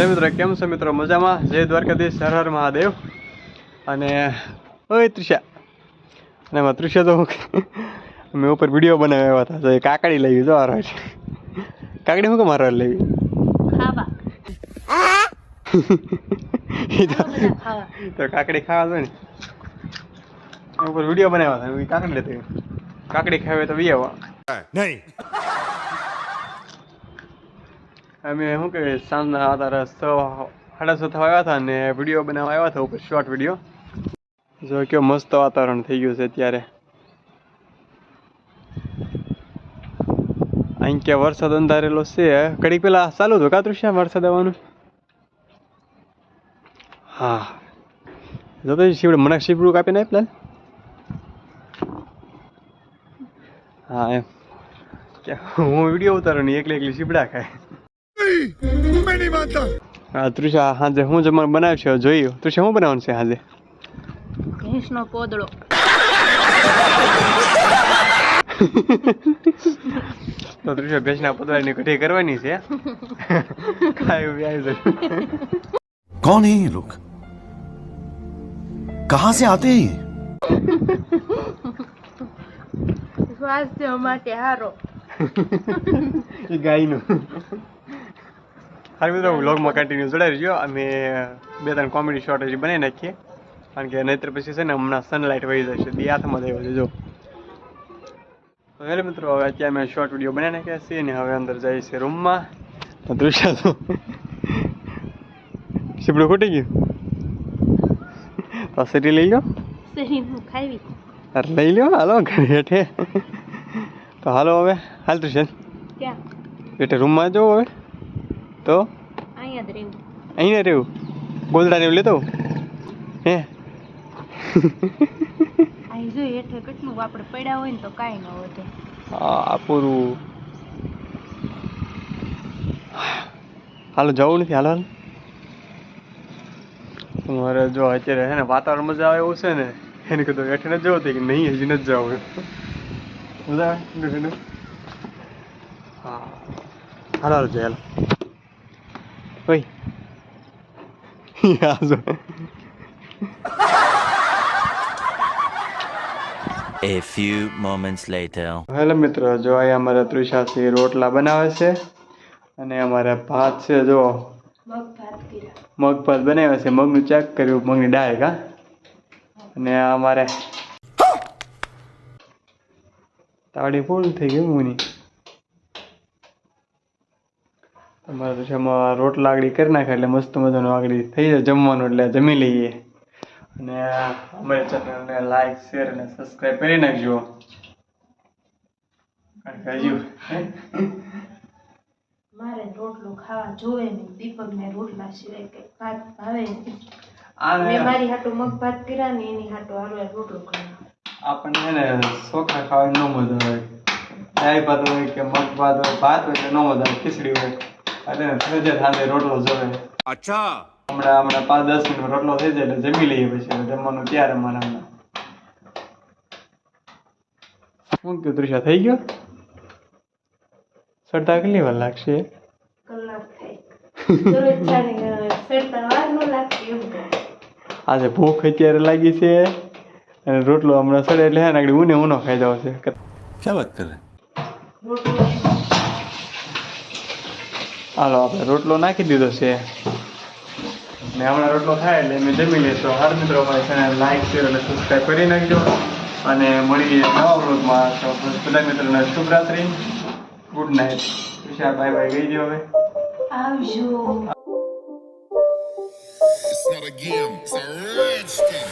Hello મિત્રો, કેમ છો મિત્રો? મજામાં? જય દ્વારકાધીશ, હર હર મહાદેવ. અને ઓય ત્રિષા, અને એમાં ત્રિષા તો મેં ઉપર વિડીયો બનાવ્યા હતા, તો એ કાકડી લેવી જો આ છે. કાકડી શું કે મારા લેવી તો કાકડી ખાવા જોઈએ ને, ઉપર વિડીયો બનાવ્યા હતા, કાકડી લેતી. કાકડી ખાવી તો વી આવો નહીં. અમે શું કે સાંજના અત્યારે 6:30 થવા આવ્યા હતા ને વિડીયો બનાવવા આવ્યા હતા ઉપર, શોર્ટ વિડીયો. જો કેવું મસ્ત વાતાવરણ થઈ ગયું છે અત્યારે. અહીં ક્યાં વરસાદ અંધારેલો છે, ઘડીક પેલા ચાલુ હતો કા તૃષ્યા વરસાદ આવવાનું? હા, જો તો શીવડું મને શીવડું કાપીને આપ. હા એમ હું વિડીયો ઉતારું ને એકલી શીપડા ખાય. હા તૃષા, હાજે હું જમવાનું બનાવ્યું છે જોયું. તૃષા શું બનાવવાનું છે હાજે? ભેંસનો પોદળો. તો તૃષા ભેંસના પોદળાની કઢી કરવાની છે. ખાયું આવ્યું. कौन है ये लोग? कहां से आते हैं? સ્વાસ્થ્ય માટે હારો. એ ગાયનું. હાલ મિત્રો વ્લોગમાં કન્ટિન્યુ જોડાઈ રહ્યો. અમે 2-3 કોમેડી શોર્ટ હજી બનાવી નાખીએ, કારણ કે નહીતર પછી છે ને હમણાં સનલાઇટ વહી જશે. તે હાથમાં થયો છે જો. તો હેલો મિત્રો, હવે અત્યારે મેં શોર્ટ વિડીયો બનાવી નાખ્યા છીએ ને હવે અંદર જાય છે રૂમમાં. તો દૃશ્ય તો શીપડું ખૂટી ગયું. તો શેરી લઈ લો. શેરી હું ખાવી. અરે લઈ લો, હાલો ઘરે હેઠે. તો હાલો હવે હાલ તૃષા ક્યાં? એટલે રૂમમાં જવું હવે. તો અહીંયા જ રહેવું. અહીંયા રહેવું? ગોદડાને એવું લેતો હે? અહીં જો હેઠે કેટલું આપણે પડ્યા હોય ને તો કાંઈ ન વધે. હા પૂરું. હાલો જવું નથી? હાલો મારે જો અત્યારે છે ને વાતાવરણ મજા આવે એવું છે ને, એને કીધું હેઠે નથી જવું કે નહીં હજી નથી જવું. મજા આવે. હા હાલો હાલો જાય. હાલો ઓય A few moments later. Hello મિત્રો, જો અહીંયા અમારા તૃષાથી રોટલા બનાવે છે અને અમારે ભાત છે. જો મગ ભાત બનાવ્યા છે, મગનું ચાક કર્યું, મગની દાળ કા. અને અમારે તાવડી પૂર્ણ થઈ ગયું મુની. અમારે તૃષામાં રોટલા આગળ કરી નાખે એટલે મસ્ત મજાનું આગળ થઈ જાય જમવાનું, એટલે જમી લઈએ. અને અમારી ચેનલને લાઈક, શેર અને સબસ્ક્રાઈબ કરી નાખજો. કારણ કે હજુ મારે રોટલો ખાવા જોવે નહીં. દીપકને રોટલા સિવાય કઈ ભાત ભાવે નહીં. મેં મારી હાટું મગ ભાત કર્યા ને એની હાટું હાલો રોટલો ખાવા. આપણને છે ને ચોખા ખાવાની ન મજા આવે. દાળ ભાત હોય કે મગ ભાત હોય, ભાત હોય એટલે ન મજા આવે, ખીચડી હોય એટલે સાથે રોટલો જોવે. अच्छा હમણાં 5-10 મિનિટ રોટલો થઈ જાય એટલે જમી લઈએ, પછી જમવાનું ત્યારે અમારે હમણાં. શું કહ્યું તૃષા, થઈ ગયો? સડતા કેટલી વાર લાગશે? કલાક થાય. સડતા વાર ન લાગતી એમ કહે. આજે ભૂખ અત્યારે લાગી છે અને રોટલો હમણાં સડે એટલે હે ને આગળ ઊનો ખાઈ જાવ છે. क्या बात कर रहे हैं? રોટલો હાલો આપણે રોટલો નાખી દીધો છે ને હમણાં રોટલો થાય એટલે અમે જમી લઈશું. હર મિત્રો અમારી ચેનલ લાઈક, શેર અને સબસ્ક્રાઈબ કરી નાખજો. અને મળીએ નવા વ્લોગમાં. તો બધા મિત્રોને શુભરાત્રી, ગુડ નાઇટ. વિશાલ બાય બાય કહી દો હવે. આવજો. It's not a game, it's a rich thing.